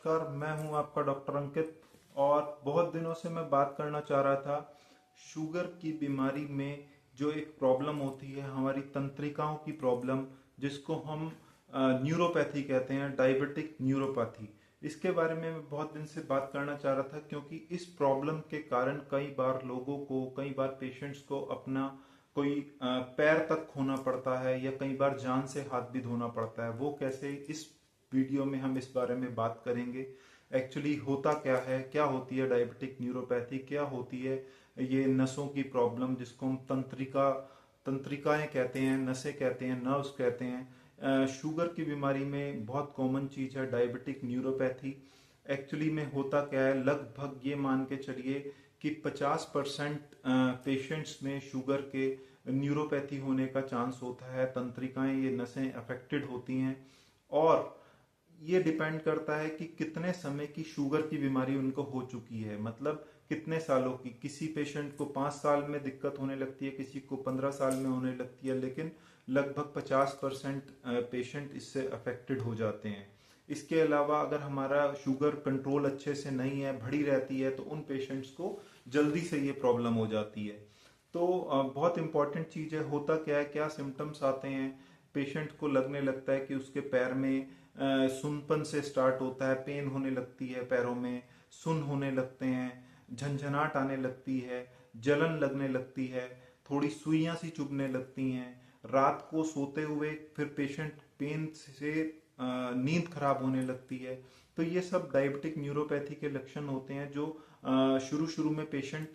नमस्कार, मैं हूं आपका डॉक्टर अंकित। और बहुत दिनों से मैं बात करना चाह रहा था शुगर की बीमारी में जो एक प्रॉब्लम होती है, हमारी तंत्रिकाओं की प्रॉब्लम, जिसको हम न्यूरोपैथी कहते हैं, डायबिटिक न्यूरोपैथी। इसके बारे में मैं बहुत दिन से बात करना चाह रहा था क्योंकि इस प्रॉब्लम के कारण कई बार लोगों को, कई बार पेशेंट्स को अपना कोई पैर तक खोना पड़ता है या कई बार जान से हाथ भी धोना पड़ता है। वो कैसे, इस वीडियो में हम इस बारे में बात करेंगे। एक्चुअली होता क्या है, क्या होती है डायबिटिक न्यूरोपैथी, क्या होती है ये नसों की प्रॉब्लम, जिसको हम तंत्रिकाएं कहते हैं, नसें कहते हैं, नर्व्स कहते हैं। शुगर की बीमारी में बहुत कॉमन चीज है डायबिटिक न्यूरोपैथी। एक्चुअली में होता क्या है, लगभग ये मान के चलिए कि 50% पेशेंट्स में शुगर के न्यूरोपैथी होने का चांस होता है। तंत्रिकाएं, ये नसें अफेक्टेड होती हैं और ये डिपेंड करता है कि कितने समय की शुगर की बीमारी उनको हो चुकी है, मतलब कितने सालों की। किसी पेशेंट को 5 साल में दिक्कत होने लगती है, किसी को 15 साल में होने लगती है, लेकिन लगभग 50% पेशेंट इससे अफेक्टेड हो जाते हैं। इसके अलावा अगर हमारा शुगर कंट्रोल अच्छे से नहीं है, बढ़ी रहती है, तो उन पेशेंट्स को जल्दी से ये प्रॉब्लम हो जाती है। तो बहुत इंपॉर्टेंट चीज है। होता क्या है, क्या सिम्टम्स आते हैं, पेशेंट को लगने लगता है कि उसके पैर में सुनपन से स्टार्ट होता है, पेन होने लगती है पैरों में, सुन होने लगते हैं, झंझनाहट आने लगती है, जलन लगने लगती है, थोड़ी सुइयां सी चुभने लगती हैं। रात को सोते हुए फिर पेशेंट पेन से नींद खराब होने लगती है। तो ये सब डायबिटिक न्यूरोपैथी के लक्षण होते हैं जो शुरू शुरू में पेशेंट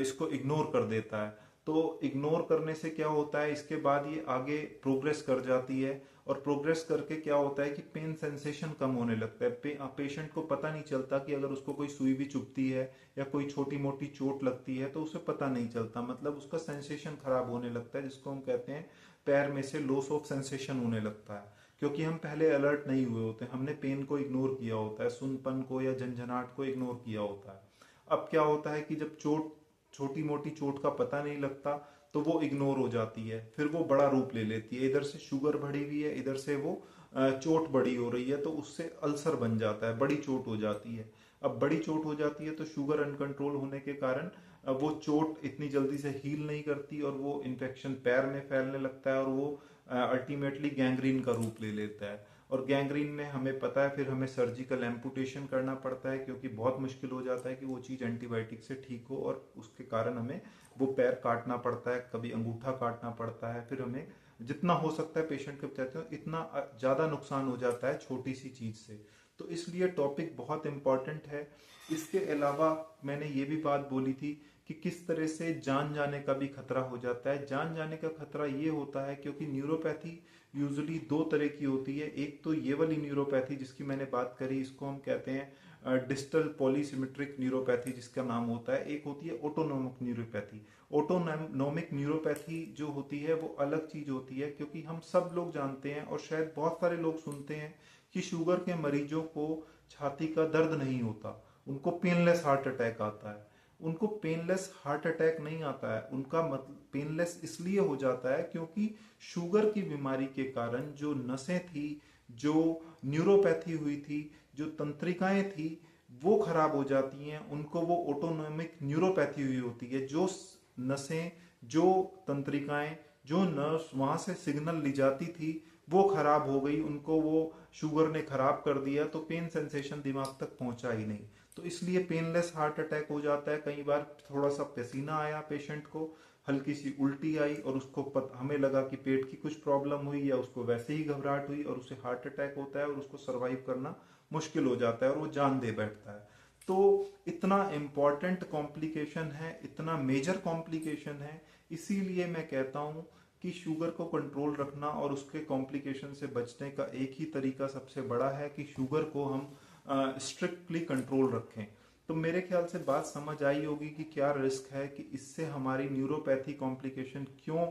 इसको इग्नोर कर देता है। तो इग्नोर करने से क्या होता है, इसके बाद ये आगे प्रोग्रेस कर जाती है और प्रोग्रेस करके क्या होता है कि पेन सेंसेशन कम होने लगता है। पेशेंट को पता नहीं चलता कि अगर उसको कोई सुई भी चुभती है या कोई छोटी मोटी चोट लगती है तो उसे पता नहीं चलता, मतलब उसका सेंसेशन खराब होने लगता है, जिसको हम कहते हैं पैर में से लॉस ऑफ सेंसेशन होने लगता है। क्योंकि हम पहले अलर्ट नहीं हुए होते, हमने पेन को इग्नोर किया होता है, सुनपन को या झंझनाहट को इग्नोर किया होता है। अब क्या होता है कि जब छोटी मोटी चोट का पता नहीं लगता तो वो इग्नोर हो जाती है, फिर वो बड़ा रूप ले लेती है। इधर से शुगर बढ़ी हुई है, इधर से वो चोट बड़ी हो रही है, तो उससे अल्सर बन जाता है, बड़ी चोट हो जाती है। अब बड़ी चोट हो जाती है तो शुगर अनकंट्रोल होने के कारण वो चोट इतनी जल्दी से हील नहीं करती और वो इन्फेक्शन पैर में फैलने लगता है और वो अल्टीमेटली गैंग्रीन का रूप ले लेता है। और गैंग्रीन में हमें पता है फिर हमें सर्जिकल एम्पुटेशन करना पड़ता है, क्योंकि बहुत मुश्किल हो जाता है कि वो चीज़ एंटीबायोटिक से ठीक हो, और उसके कारण हमें वो पैर काटना पड़ता है, कभी अंगूठा काटना पड़ता है। फिर हमें जितना हो सकता है पेशेंट के बचाते हैं, इतना ज़्यादा नुकसान हो जाता है छोटी सी चीज़ से। तो इसलिए टॉपिक बहुत इंपॉर्टेंट है। इसके अलावा मैंने ये भी बात बोली थी कि किस तरह से जान जाने का भी खतरा हो जाता है। जान जाने का खतरा ये होता है क्योंकि न्यूरोपैथी यूजुअली दो तरह की होती है। एक तो ये वाली न्यूरोपैथी जिसकी मैंने बात करी, इसको हम कहते हैं डिस्टल पॉलीसिमेट्रिक न्यूरोपैथी, जिसका नाम होता है। एक होती है ऑटोनोमिक न्यूरोपैथी। ऑटोनोमिक न्यूरोपैथी जो होती है वो अलग चीज होती है, क्योंकि हम सब लोग जानते हैं और शायद बहुत सारे लोग सुनते हैं कि शुगर के मरीजों को छाती का दर्द नहीं होता, उनको पेनलेस हार्ट अटैक आता है। उनको पेनलेस हार्ट अटैक नहीं आता है, उनका मतलब पेनलेस इसलिए हो जाता है क्योंकि शुगर की बीमारी के कारण जो नसें थी, जो न्यूरोपैथी हुई थी, जो तंत्रिकाएं थी, वो खराब हो जाती हैं। उनको वो ऑटोनोमिक न्यूरोपैथी हुई होती है। जो नसें, जो तंत्रिकाएं, जो नर्व्स वहां से सिग्नल ली जाती थी, वो खराब हो गई, उनको वो शुगर ने खराब कर दिया, तो पेन सेंसेशन दिमाग तक पहुंचा ही नहीं। तो इसलिए पेनलेस हार्ट अटैक हो जाता है। कई बार थोड़ा सा पसीना आया पेशेंट को, हल्की सी उल्टी आई और उसको हमें लगा कि पेट की कुछ प्रॉब्लम हुई, या उसको वैसे ही घबराहट हुई और उसे हार्ट अटैक होता है और उसको सरवाइव करना मुश्किल हो जाता है और वो जान दे बैठता है। तो इतना इम्पॉर्टेंट कॉम्प्लिकेशन है, इतना मेजर कॉम्प्लिकेशन है। इसीलिए मैं कहता हूँ कि शुगर को कंट्रोल रखना और उसके कॉम्प्लिकेशन से बचने का एक ही तरीका सबसे बड़ा है कि शुगर को हम स्ट्रिक्टली कंट्रोल रखें। तो मेरे ख्याल से बात समझ आई होगी कि क्या रिस्क है, कि इससे हमारी न्यूरोपैथी कॉम्प्लिकेशन क्यों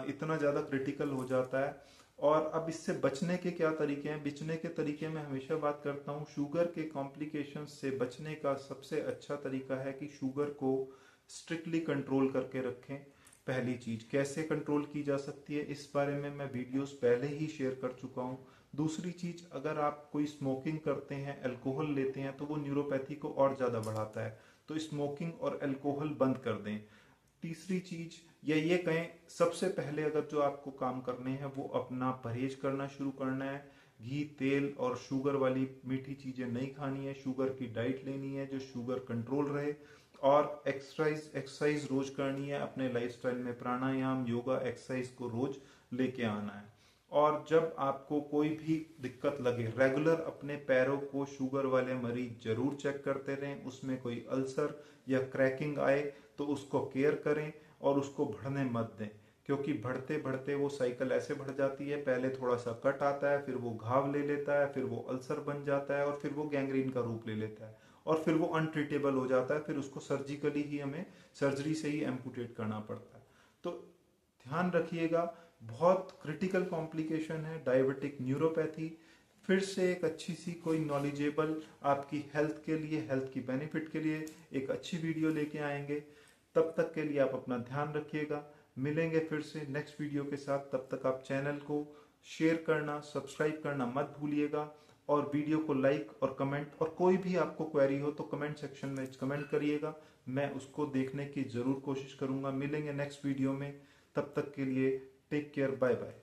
इतना ज़्यादा क्रिटिकल हो जाता है, और अब इससे बचने के क्या तरीके हैं। बचने के तरीके मैं हमेशा बात करता हूँ, शुगर के कॉम्प्लिकेशन से बचने का सबसे अच्छा तरीका है कि शुगर को स्ट्रिक्टली कंट्रोल करके रखें। पहली चीज कैसे कंट्रोल की जा सकती है, इस बारे में मैं वीडियोस पहले ही शेयर कर चुका हूँ। दूसरी चीज, अगर आप कोई स्मोकिंग करते हैं, अल्कोहल लेते हैं, तो वो न्यूरोपैथी को और ज्यादा बढ़ाता है, तो स्मोकिंग और अल्कोहल बंद कर दें। तीसरी चीज, या ये कहें सबसे पहले अगर जो आपको काम करने हैं वो अपना परहेज करना शुरू करना है। घी, तेल और शुगर वाली मीठी चीजें नहीं खानी है, शुगर की डाइट लेनी है जो शुगर कंट्रोल रहे, और एक्सरसाइज रोज करनी है। अपने लाइफस्टाइल में प्राणायाम, योगा, एक्सरसाइज को रोज लेके आना है। और जब आपको कोई भी दिक्कत लगे, रेगुलर अपने पैरों को शुगर वाले मरीज जरूर चेक करते रहें। उसमें कोई अल्सर या क्रैकिंग आए तो उसको केयर करें और उसको बढ़ने मत दें, क्योंकि बढ़ते बढ़ते वो साइकिल ऐसे बढ़ जाती है, पहले थोड़ा सा कट आता है, फिर वो घाव ले लेता है, फिर वो अल्सर बन जाता है, और फिर वो गैंग्रीन का रूप ले लेता है, और फिर वो अनट्रीटेबल हो जाता है। फिर उसको सर्जिकली ही, हमें सर्जरी से ही एम्पुटेट करना पड़ता है। तो ध्यान रखिएगा, बहुत क्रिटिकल कॉम्प्लिकेशन है डायबिटिक न्यूरोपैथी। फिर से एक अच्छी सी कोई नॉलेजेबल, आपकी हेल्थ के लिए, हेल्थ की बेनिफिट के लिए एक अच्छी वीडियो लेके आएंगे। तब तक के लिए आप अपना ध्यान रखिएगा। मिलेंगे फिर से नेक्स्ट वीडियो के साथ। तब तक आप चैनल को शेयर करना, सब्सक्राइब करना मत भूलिएगा, और वीडियो को लाइक और कमेंट, और कोई भी आपको क्वेरी हो तो कमेंट सेक्शन में कमेंट करिएगा, मैं उसको देखने की जरूर कोशिश करूंगा। मिलेंगे नेक्स्ट वीडियो में, तब तक के लिए टेक केयर, बाय बाय।